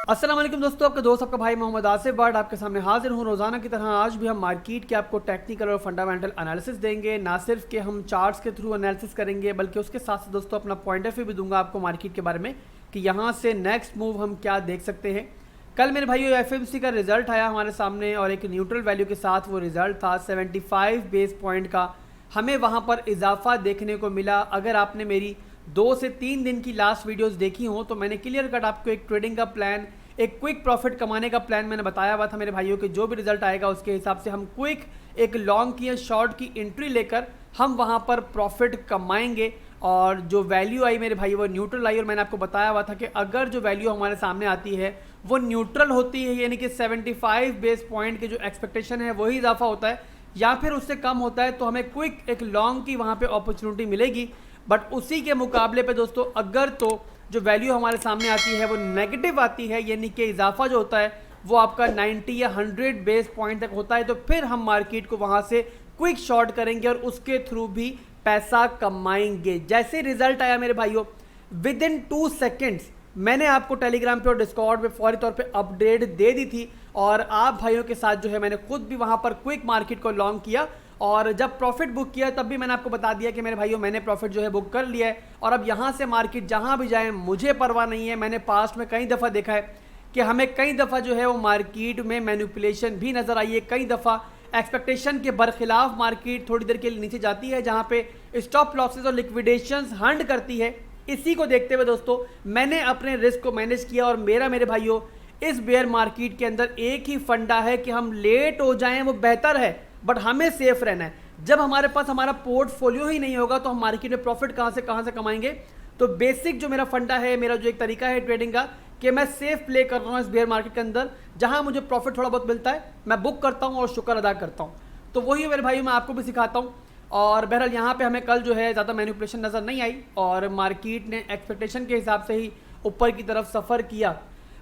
अस्सलाम वालेकुम दोस्तों, आपका दोस्त आपका भाई मोहम्मद आसिफ बट आपके सामने हाजिर हूँ। रोज़ाना की तरह आज भी हम मार्केट के आपको टेक्निकल और फंडामेंटल एनालिसिस देंगे। ना सिर्फ कि हम चार्ट्स के थ्रू एनालिसिस करेंगे बल्कि उसके साथ साथ दोस्तों अपना पॉइंट ऑफ व्यू भी दूंगा आपको मार्केट के बारे में कि यहाँ से नेक्स्ट मूव हम क्या देख सकते हैं। कल मेरे भाइयों एफएमसी का रिजल्ट आया हमारे सामने और एक न्यूट्रल वैल्यू के साथ वो रिजल्ट था 75 बेस पॉइंट का। हमें वहाँ पर इजाफा देखने को मिला। अगर आपने मेरी 2 से 3 दिन की लास्ट वीडियोस देखी हो तो मैंने क्लियर कट आपको एक ट्रेडिंग का प्लान, एक क्विक प्रॉफिट कमाने का प्लान मैंने बताया हुआ था मेरे भाइयों के। जो भी रिजल्ट आएगा उसके हिसाब से हम क्विक एक लॉन्ग की या शॉर्ट की एंट्री लेकर हम वहाँ पर प्रॉफिट कमाएंगे। और जो वैल्यू आई मेरे भाई वो न्यूट्रल आई और मैंने आपको बताया हुआ था कि अगर जो वैल्यू हमारे सामने आती है वो न्यूट्रल होती है, यानी कि 75 बेस पॉइंट की जो एक्सपेक्टेशन है वही इजाफा होता है या फिर उससे कम होता है, तो हमें क्विक एक लॉन्ग की वहाँ पे अपॉर्चुनिटी मिलेगी। बट उसी के मुकाबले पे दोस्तों अगर तो जो वैल्यू हमारे सामने आती है वो नेगेटिव आती है, यानी कि इजाफा जो होता है वो आपका 90 या 100 बेस पॉइंट तक होता है, तो फिर हम मार्केट को वहाँ से क्विक शॉर्ट करेंगे और उसके थ्रू भी पैसा कमाएंगे। जैसे रिजल्ट आया मेरे भाइयों विद इन 2 सेकेंड्स मैंने आपको टेलीग्राम पे और डिस्कॉर्ड पे फौरी तौर पे अपडेट दे दी थी और आप भाइयों के साथ जो है मैंने खुद भी वहाँ पर क्विक मार्केट को लॉन्ग किया और जब प्रॉफिट बुक किया तब भी मैंने आपको बता दिया कि मेरे भाइयों मैंने प्रॉफिट जो है बुक कर लिया है और अब यहाँ से मार्केट जहाँ भी जाए मुझे परवाह नहीं है। मैंने पास्ट में कई दफ़ा देखा है कि हमें कई दफ़ा जो है वो मार्केट में मैनिपुलेशन भी नज़र आई है। कई दफ़ा एक्सपेक्टेशन के बरखिलाफ मार्केट थोड़ी देर के लिए नीचे जाती है जहाँ पे स्टॉप लॉसेस और लिक्विडेशंस हंड करती है। इसी को देखते हुए दोस्तों मैंने अपने रिस्क को मैनेज किया और मेरे भाइयों इस बेयर मार्केट के अंदर एक ही फंडा है कि हम लेट हो जाएं वो बेहतर है, बट हमें सेफ रहना है। जब हमारे पास हमारा पोर्टफोलियो ही नहीं होगा तो हम मार्केट में प्रॉफिट कहाँ से कमाएंगे। तो बेसिक जो मेरा फंडा है, मेरा जो एक तरीका है ट्रेडिंग का कि मैं सेफ प्ले कर रहा हूँ इस बेयर मार्केट के अंदर, जहाँ मुझे प्रॉफिट थोड़ा बहुत मिलता है मैं बुक करता हूँ और शुक्र अदा करता हूँ। तो वही मेरे भाई मैं आपको भी सिखाता हूँ। और बहरहाल यहाँ पे हमें कल जो है ज़्यादा मैनिपुलेशन नज़र नहीं आई और मार्केट ने एक्सपेक्टेशन के हिसाब से ही ऊपर की तरफ सफ़र किया।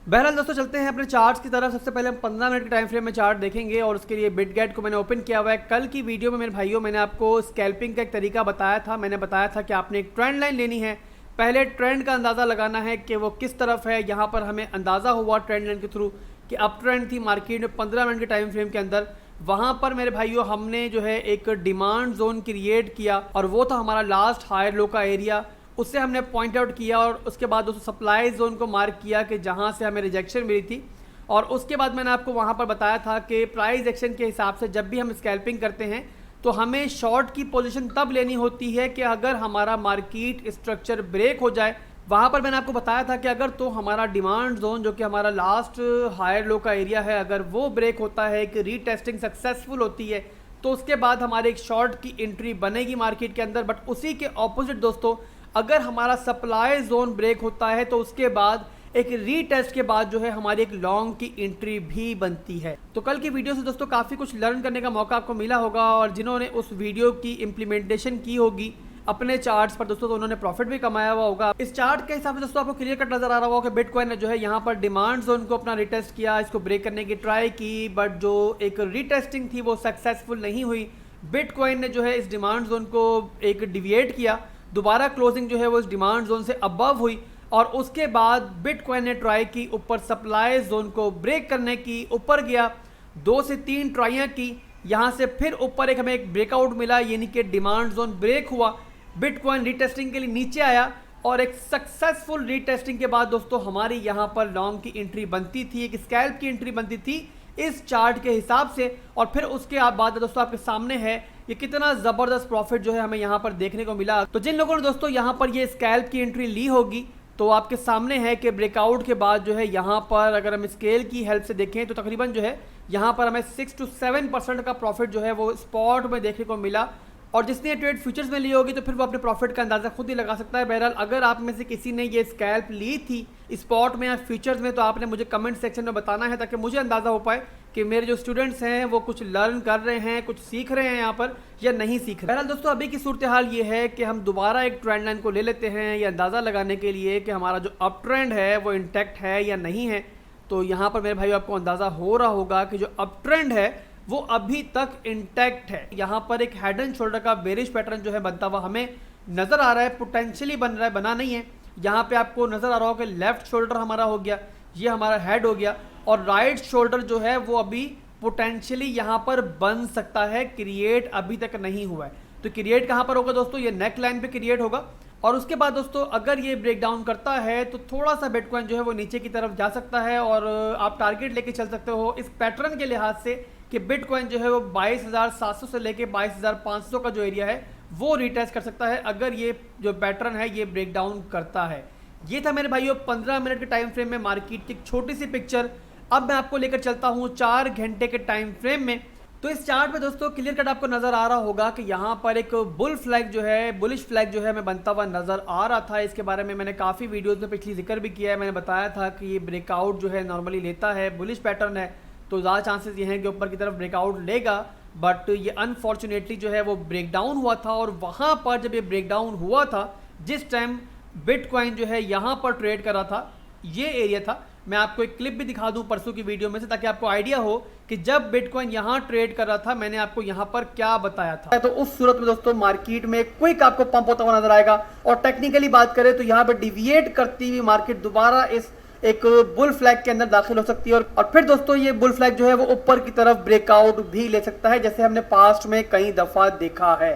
बहरहाल दोस्तों चलते हैं अपने चार्ट्स की तरफ। सबसे पहले हम 15 मिनट के टाइम फ्रेम में चार्ट देखेंगे और उसके लिए बिटगेट को मैंने ओपन किया हुआ है। कल की वीडियो में मेरे भाइयों मैंने आपको स्कैल्पिंग का एक तरीका बताया था। मैंने बताया था कि आपने एक ट्रेंड लाइन लेनी है, पहले ट्रेंड का अंदाज़ा लगाना है कि वो किस तरफ है। यहाँ पर हमें अंदाज़ा हुआ ट्रेंड लाइन के थ्रू कि अप ट्रेंड थी मार्केट में 15 मिनट के टाइम फ्रेम के अंदर। वहाँ पर मेरे भाइयों हमने जो है एक डिमांड जोन क्रिएट किया और वो था हमारा लास्ट हायर लो का एरिया। उससे हमने पॉइंट आउट किया और उसके बाद दोस्तों सप्लाई जोन को मार्क किया कि जहाँ से हमें रिजेक्शन मिली थी। और उसके बाद मैंने आपको वहाँ पर बताया था कि प्राइस एक्शन के हिसाब से जब भी हम स्कैल्पिंग करते हैं तो हमें शॉर्ट की पोजीशन तब लेनी होती है कि अगर हमारा मार्केट स्ट्रक्चर ब्रेक हो जाए। वहाँ पर मैंने आपको बताया था कि अगर तो हमारा डिमांड जोन जो कि हमारा लास्ट हायर लो का एरिया है, अगर वो ब्रेक होता है, एक रीटेस्टिंग सक्सेसफुल होती है, तो उसके बाद हमारे एक शॉर्ट की एंट्री बनेगी मार्केट के अंदर। बट उसी के ऑपोजिट दोस्तों अगर हमारा सप्लाई जोन ब्रेक होता है तो उसके बाद एक रीटेस्ट के बाद जो है हमारी एक लॉन्ग की एंट्री भी बनती है। तो कल की वीडियो से दोस्तों काफ़ी कुछ लर्न करने का मौका आपको मिला होगा और जिन्होंने उस वीडियो की इम्प्लीमेंटेशन की होगी अपने चार्ट्स पर दोस्तों तो उन्होंने प्रॉफिट भी कमाया हुआ होगा। इस चार्ट के हिसाब से दोस्तों आपको क्लियर कट नजर आ रहा होगा कि बिटकॉइन ने जो है यहाँ पर डिमांड जोन को अपना रिटेस्ट किया, इसको ब्रेक करने की ट्राई की, बट जो एक रीटेस्टिंग थी वो सक्सेसफुल नहीं हुई। बिटकॉइन ने जो है इस डिमांड जोन को एक डिविएट किया, दोबारा क्लोजिंग जो है वो इस डिमांड जोन से अबव हुई और उसके बाद बिटकॉइन ने ट्राई की ऊपर सप्लाई जोन को ब्रेक करने की, ऊपर गया, 2 से 3 ट्राइयाँ की, यहाँ से फिर ऊपर एक हमें एक ब्रेकआउट मिला, यानी कि डिमांड जोन ब्रेक हुआ, बिटकॉइन रीटेस्टिंग के लिए नीचे आया और एक सक्सेसफुल रीटेस्टिंग के बाद दोस्तों हमारी यहाँ पर लॉन्ग की एंट्री बनती थी, एक स्कैल्प की एंट्री बनती थी इस चार्ट के हिसाब से। और फिर उसके बाद दोस्तों आपके सामने है ये कितना ज़बरदस्त प्रॉफिट जो है हमें यहाँ पर देखने को मिला। तो जिन लोगों ने दोस्तों यहाँ पर ये स्कैल्प की एंट्री ली होगी तो आपके सामने है कि ब्रेकआउट के बाद जो है यहाँ पर अगर हम स्केल की हेल्प से देखें तो तकरीबन जो है यहाँ पर हमें 6 to 7% का प्रॉफिट जो है वो स्पॉट में देखने को मिला। और जिसने ट्रेड फ्यूचर्स में ली होगी तो फिर वो अपने प्रॉफिट का अंदाज़ा खुद ही लगा सकता है। बहरहाल अगर आप में से किसी ने ये स्कैल्प ली थी स्पॉट में या फ्यूचर्स में तो आपने मुझे कमेंट सेक्शन में बताना है ताकि मुझे अंदाज़ा हो पाए कि मेरे जो स्टूडेंट्स हैं वो कुछ लर्न कर रहे हैं, कुछ सीख रहे हैं यहाँ पर या नहीं सीख रहे। बहरहाल दोस्तों अभी की सूरत हाल ये है कि हम दोबारा एक ट्रेंड लाइन को ले लेते हैं ये अंदाज़ा लगाने के लिए कि हमारा जो अप ट्रेंड है वो इंटैक्ट है या नहीं है। तो यहाँ पर मेरे भाई आपको अंदाज़ा हो रहा होगा कि जो अप ट्रेंड है वो अभी तक इंटैक्ट है। यहाँ पर एक हेड एंड शोल्डर का बेरिश पैटर्न जो है बनता हुआ हमें नज़र आ रहा है, पोटेंशियली बन रहा है, बना नहीं है। यहाँ पे आपको नज़र आ रहा होगा कि लेफ्ट शोल्डर हमारा हो गया, ये हमारा हेड हो गया, और राइट शोल्डर जो है वो अभी पोटेंशियली यहाँ पर बन सकता है, क्रिएट अभी तक नहीं हुआ है। तो क्रिएट कहाँ पर होगा दोस्तों, ये नेक लाइन पे क्रिएट होगा। और उसके बाद दोस्तों अगर ये ब्रेक डाउन करता है तो थोड़ा सा बिटकॉइन जो है वो नीचे की तरफ जा सकता है, और आप टारगेट लेके चल सकते हो इस पैटर्न के लिहाज से कि बिटकॉइन जो है वो 22,700 से लेके 22,500 का जो एरिया है वो रिटेस्ट कर सकता है, अगर ये जो पैटर्न है ये ब्रेक डाउन करता है। ये था मेरे भाइयों 15 मिनट के टाइम फ्रेम में मार्केट की एक छोटी सी पिक्चर। अब मैं आपको लेकर चलता हूँ 4 घंटे के टाइम फ्रेम में। तो इस चार्ट में दोस्तों क्लियर कट आपको नजर आ रहा होगा कि यहाँ पर एक बुल फ्लैग जो है, बुलिश फ्लैग जो है हमें बनता हुआ नजर आ रहा था। इसके बारे में मैंने काफ़ी वीडियोस में पिछली जिक्र भी किया है। मैंने बताया था कि ये ब्रेकआउट जो है नॉर्मली लेता है, बुलिश पैटर्न है, तो ज़्यादा चांसेस ये हैं कि ऊपर की तरफ ब्रेकआउट लेगा। बट ये अनफॉर्चुनेटली जो है वो ब्रेक डाउन हुआ था, और वहाँ पर जब ये ब्रेक डाउन हुआ था, जिस टाइम बिटकॉइन जो है यहाँ पर ट्रेड कर रहा था, ये एरिया था। मैं आपको एक क्लिप भी दिखा दूं परसों की वीडियो में से, ताकि आपको आइडिया हो कि जब बिटकॉइन यहाँ ट्रेड कर रहा था मैंने आपको यहाँ पर क्या बताया था। तो उस सूरत में दोस्तों मार्केट में क्विक आपको पंप होता हुआ नजर आएगा, और टेक्निकली बात करें तो यहाँ पर डिविएट करती हुई मार्केट दोबारा इस एक बुल फ्लैग के अंदर दाखिल हो सकती है, और फिर दोस्तों ये बुल फ्लैग जो है वो ऊपर की तरफ ब्रेकआउट भी ले सकता है, जैसे हमने पास्ट में कई दफा देखा है।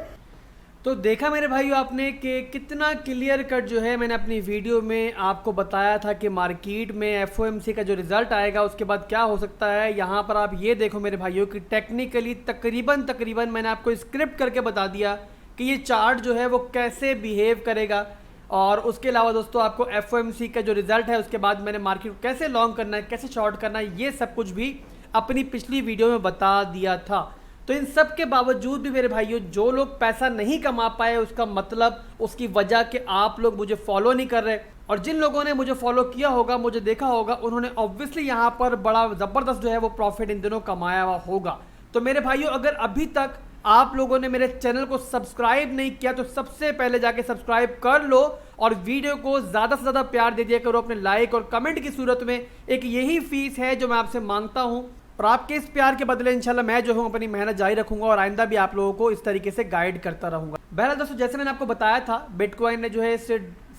तो देखा मेरे भाइयों आपने कि कितना क्लियर कट जो है मैंने अपनी वीडियो में आपको बताया था कि मार्केट में FOMC का जो रिजल्ट आएगा उसके बाद क्या हो सकता है। यहाँ पर आप ये देखो मेरे भाइयों कि टेक्निकली तकरीबन मैंने आपको स्क्रिप्ट करके बता दिया कि ये चार्ट जो है वो कैसे बिहेव करेगा, और उसके अलावा दोस्तों आपको FOMC का जो रिजल्ट है उसके बाद मैंने मार्केट को कैसे लॉन्ग करना है, कैसे शॉर्ट करना है, ये सब कुछ भी अपनी पिछली वीडियो में बता दिया था। तो इन सब के बावजूद भी मेरे भाइयों जो लोग पैसा नहीं कमा पाए, उसका मतलब उसकी वजह कि आप लोग मुझे फॉलो नहीं कर रहे, और जिन लोगों ने मुझे फॉलो किया होगा, मुझे देखा होगा, उन्होंने ऑब्वियसली यहाँ पर बड़ा ज़बरदस्त जो है वो प्रॉफिट इन दिनों कमाया हुआ होगा। तो मेरे भाइयों अगर अभी तक आप लोगों ने मेरे चैनल को सब्सक्राइब नहीं किया तो सबसे पहले जाके सब्सक्राइब कर लो, और वीडियो को ज़्यादा से ज़्यादा प्यार दे दिया करो अपने लाइक और कमेंट की सूरत में। एक यही फीस है जो मैं आपसे मांगता हूँ, और आपके इस प्यार के बदले इंशाल्लाह मैं जो हूँ अपनी मेहनत जारी रखूंगा, और आइंदा भी आप लोगों को इस तरीके से गाइड करता रहूंगा। बहरहाल दोस्तों जैसे मैंने आपको बताया था, बिटकॉइन ने जो है इस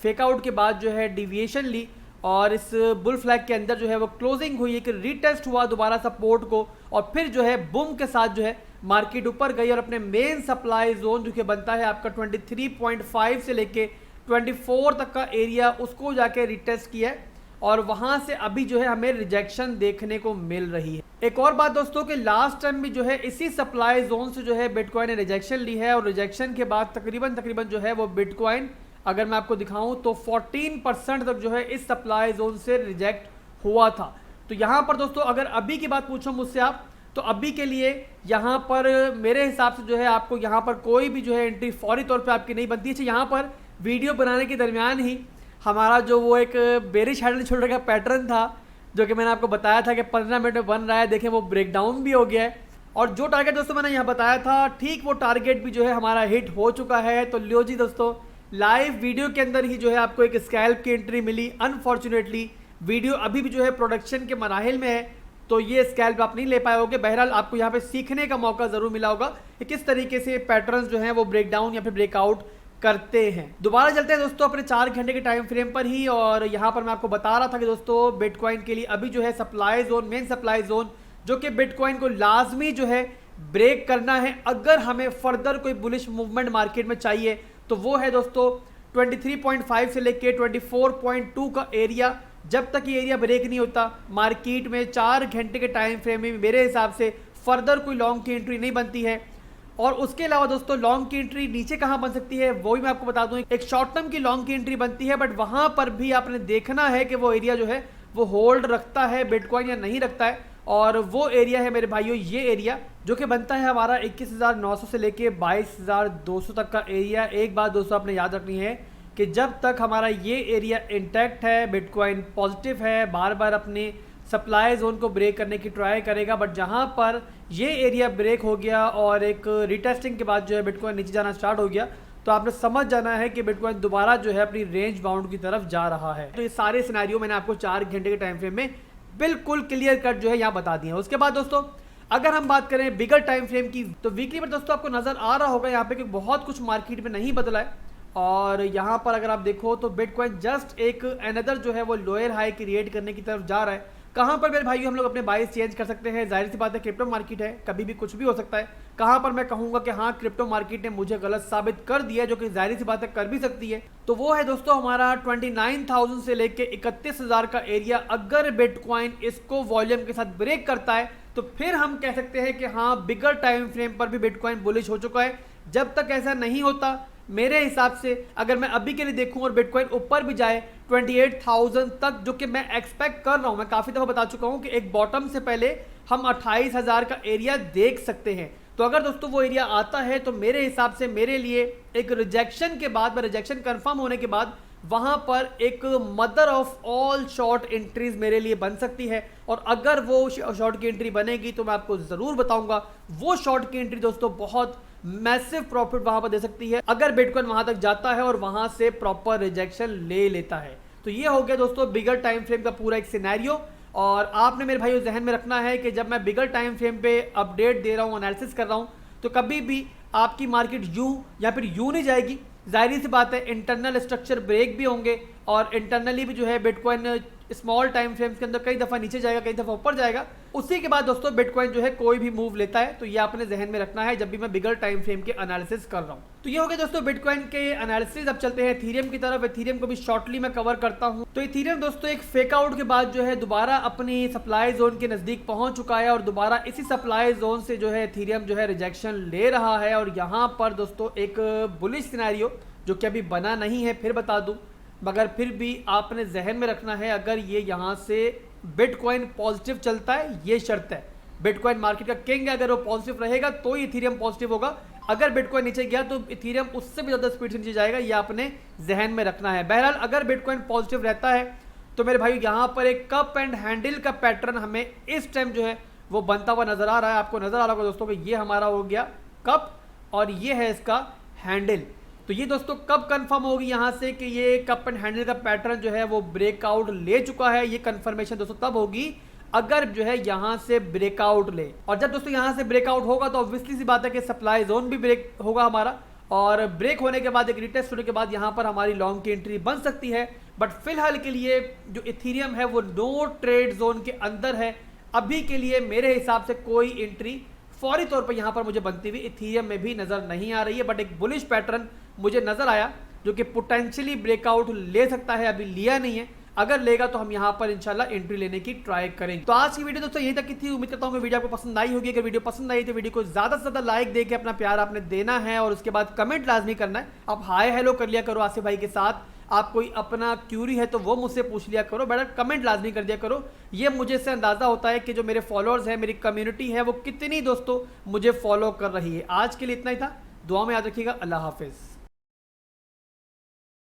फेक आउट के बाद जो है डिविएशन ली, और इस बुल फ्लैग के अंदर जो है वो क्लोजिंग हुई, एक रीटेस्ट हुआ दोबारा सपोर्ट को, और फिर जो है बूम के साथ जो है मार्केट ऊपर गई, और अपने मेन सप्लाई जोन जो कि बनता है आपका 23.5 से लेके 24 तक का एरिया, उसको जाके रिटेस्ट किया है, और वहां से अभी जो है हमें रिजेक्शन देखने को मिल रही है। एक और बात दोस्तों कि लास्ट टाइम भी जो है इसी सप्लाई जोन से जो है बिटकॉइन ने रिजेक्शन ली है, और रिजेक्शन के बाद तकरीबन जो है वो बिटकॉइन अगर मैं आपको दिखाऊं तो 14% तक जो है इस सप्लाई जोन से रिजेक्ट हुआ था। तो यहाँ पर दोस्तों अगर अभी की बात पूछो मुझसे आप, तो अभी के लिए यहाँ पर मेरे हिसाब से जो है आपको यहाँ पर कोई भी जो है एंट्री फौरी तौर पर आपकी नहीं बनती है। यहाँ पर वीडियो बनाने के दरमियान ही हमारा जो वो एक बेरिश हैंडल शोल्डर का पैटर्न था, जो कि मैंने आपको बताया था कि 15 मिनट में बन रहा है, देखें वो ब्रेक डाउन भी हो गया है, और जो टारगेट दोस्तों मैंने यहाँ बताया था ठीक वो टारगेट भी जो है हमारा हिट हो चुका है। तो लियो जी दोस्तों लाइव वीडियो के अंदर ही जो है आपको एक स्कैल्प की एंट्री मिली। अनफॉर्चुनेटली वीडियो अभी भी जो है प्रोडक्शन के मराहिल में है, तो ये स्कैल्प आप नहीं ले पाए होगे। बहरहाल आपको यहाँ पे सीखने का मौका ज़रूर मिला होगा कि किस तरीके से पैटर्न्स जो हैं वो ब्रेक डाउन या फिर ब्रेकआउट करते हैं। दोबारा चलते हैं दोस्तों अपने 4 घंटे के टाइम फ्रेम पर ही, और यहाँ पर मैं आपको बता रहा था कि दोस्तों बिटकॉइन के लिए अभी जो है supply zone, main supply zone जो कि बिटकॉइन को लाजमी जो है ब्रेक करना है अगर हमें फर्दर कोई बुलिश मूवमेंट मार्केट में चाहिए, तो वो है दोस्तों 23.5 से लेके 24.2 का एरिया। जब तक ये एरिया ब्रेक नहीं होता मार्केट में 4 घंटे के टाइम फ्रेम में मेरे हिसाब से फर्दर कोई लॉन्ग की एंट्री नहीं बनती है। और उसके अलावा दोस्तों लॉन्ग की एंट्री नीचे कहाँ बन सकती है वो भी मैं आपको बता दूं। एक शॉर्ट टर्म की लॉन्ग की एंट्री बनती है, बट वहां पर भी आपने देखना है कि वो एरिया जो है वो होल्ड रखता है बिटकॉइन या नहीं रखता है, और वो एरिया है मेरे भाइयों ये एरिया जो कि बनता है हमारा 21,900 से लेके 22,200 तक का एरिया। एक बात दोस्तों आपने याद रखनी है कि जब तक हमारा ये एरिया इंटैक्ट है, बिटकॉइन पॉजिटिव है, बार बार अपने सप्लाई जोन को ब्रेक करने की ट्राई करेगा, बट जहां पर ये एरिया ब्रेक हो गया और एक रिटेस्टिंग के बाद जो है बिटकॉइन नीचे जाना स्टार्ट हो गया, तो आपने समझ जाना है कि बिटकॉइन दोबारा जो है अपनी रेंज बाउंड की तरफ जा रहा है। तो ये सारे सिनेरियो मैंने आपको 4 घंटे के टाइम फ्रेम में बिल्कुल क्लियर कट जो है यहाँ बता दिए हैं। उसके बाद दोस्तों अगर हम बात करें बिगर टाइम फ्रेम की, तो वीकली पर दोस्तों आपको नजर आ रहा होगा यहाँ पे कि बहुत कुछ मार्केट में नहीं बदला है, और यहाँ पर अगर आप देखो तो बिटकॉइन जस्ट एक अनदर जो है वो लोअर हाई क्रिएट करने की तरफ जा रहा है। कहाँ पर मेरे भाइयों हम लोग अपने बाइस चेंज कर सकते हैं? जाहिर सी बात है, क्रिप्टो मार्केट है, कभी भी कुछ भी हो सकता है। कहाँ पर मैं कहूँगा कि हाँ क्रिप्टो मार्केट ने मुझे गलत साबित कर दिया, जो कि जाहिर सी बात है कर भी सकती है, तो वो है दोस्तों हमारा 29,000 से लेके 31,000 का एरिया। अगर बिटकॉइन इसको वॉल्यूम के साथ ब्रेक करता है तो फिर हम कह सकते हैं कि हाँ बिगर टाइम फ्रेम पर भी बिटकॉइन बुलिश हो चुका है। जब तक ऐसा नहीं होता, मेरे हिसाब से अगर मैं अभी के लिए देखूं और बिटकॉइन ऊपर भी जाए 28,000 तक, जो कि मैं एक्सपेक्ट कर रहा हूं, मैं काफ़ी दफ़ा बता चुका हूं कि एक बॉटम से पहले हम 28,000 का एरिया देख सकते हैं। तो अगर दोस्तों वो एरिया आता है तो मेरे हिसाब से मेरे लिए एक रिजेक्शन के बाद, रिजेक्शन कंफर्म होने के बाद, वहां पर एक mother of all short entries मेरे लिए बन सकती है। और अगर वो शॉर्ट की एंट्री बनेगी तो मैं आपको ज़रूर बताऊंगा। वो शॉर्ट की एंट्री दोस्तों बहुत मैसिव प्रॉफिट वहां पर दे सकती है अगर बिटकॉइन वहां तक जाता है और वहां से प्रॉपर रिजेक्शन ले लेता है। तो ये हो गया दोस्तों बिगर टाइम फ्रेम का पूरा एक सिनेरियो। और आपने मेरे भाइयों जहन में रखना है कि जब मैं बिगर टाइम फ्रेम पे अपडेट दे रहा हूँ, एनालिसिस कर रहा हूँ, तो कभी भी आपकी मार्केट यूं या फिर यूं नहीं जाएगी। जाहिर सी बात है इंटरनल स्ट्रक्चर ब्रेक भी होंगे और इंटरनली भी जो है बिटकॉइन स्मॉल टाइम फ्रेम्स के अंदर कई दफ़ा नीचे जाएगा, कई दफ़ा ऊपर जाएगा। उसी के बाद दोस्तों बिटकॉइन जो है कोई भी मूव लेता है, तो ये आपने जहन में रखना है जब भी मैं बिगर टाइम फ्रेम के एनालिसिस कर रहा हूँ। तो ये हो गया दोस्तों बिटकॉइन के एनालिसिस। अब चलते हैं इथेरियम की तरफ। इथेरियम को भी शॉर्टली मैं कवर करता हूँ। तो इथेरियम दोस्तों एक फेक आउट के बाद जो है दोबारा अपनी सप्लाई जोन के नज़दीक पहुंच चुका है और दोबारा इसी सप्लाई जोन से जो है इथेरियम जो है रिजेक्शन ले रहा है। और यहाँ पर दोस्तों एक बुलिश सिनेरियो जो कि अभी बना नहीं है, फिर बता दूं, मगर फिर भी आपने जहन में रखना है अगर ये यहाँ से बिटकॉइन पॉजिटिव चलता है, ये शर्त है, बिटकॉइन मार्केट का किंग है, अगर वो पॉजिटिव रहेगा तो ही इथेरियम पॉजिटिव होगा। अगर बिटकॉइन नीचे गया तो इथेरियम उससे भी ज़्यादा स्पीड से नीचे जाएगा, ये आपने जहन में रखना है। बहरहाल अगर बिटकॉइन पॉजिटिव रहता है तो मेरे भाई यहाँ पर एक कप एंड हैंडल का पैटर्न हमें इस टाइम जो है वो बनता हुआ नजर आ रहा है। आपको नजर आ रहा होगा दोस्तों कि ये हमारा हो गया कप और ये है इसका हैंडल। तो ये दोस्तों कब कंफर्म होगी यहाँ से कि ये कप एंड हैंडल का पैटर्न जो है वो ब्रेकआउट ले चुका है? ये कंफर्मेशन दोस्तों तब होगी अगर जो है यहाँ से ब्रेकआउट ले। और जब दोस्तों यहाँ से ब्रेकआउट होगा तो ऑब्वियसली सी बात है कि सप्लाई जोन भी ब्रेक होगा हमारा, और ब्रेक होने के बाद एक रिटेस्ट होने के बाद यहाँ पर हमारी लॉन्ग की एंट्री बन सकती है। बट फिलहाल के लिए जो इथेरियम है वो नो ट्रेड जोन के अंदर है। अभी के लिए मेरे हिसाब से कोई एंट्री फौरी तौर पर यहाँ पर मुझे बनती हुई इथेरियम में भी नजर नहीं आ रही है। बट एक बुलिश पैटर्न मुझे नजर आया जो कि पोटेंशियली ब्रेकआउट ले सकता है, अभी लिया नहीं है, अगर लेगा तो हम यहाँ पर इंशाल्लाह एंट्री लेने की ट्राई करेंगे। तो आज की वीडियो दोस्तों यही तक की थी। उम्मीद करता हूँ कि वीडियो आपको पसंद आई होगी। अगर वीडियो पसंद आई तो वीडियो को ज्यादा से ज्यादा लाइक देके अपना प्यार आपने देना है और उसके बाद कमेंट लाजमी करना है। आप हाय हेलो कर लिया करो आसिफ भाई के साथ, आप कोई अपना क्यूरी है तो वो मुझसे पूछ लिया करो, बट कमेंट लाजमी कर दिया करो। ये मुझे से अंदाजा होता है कि जो मेरे फॉलोअर्स हैं, मेरी कम्युनिटी है, वो कितनी दोस्तों मुझे फॉलो कर रही है। आज के लिए इतना ही था। दुआ में याद रखिएगा। अल्लाह हाफिज़।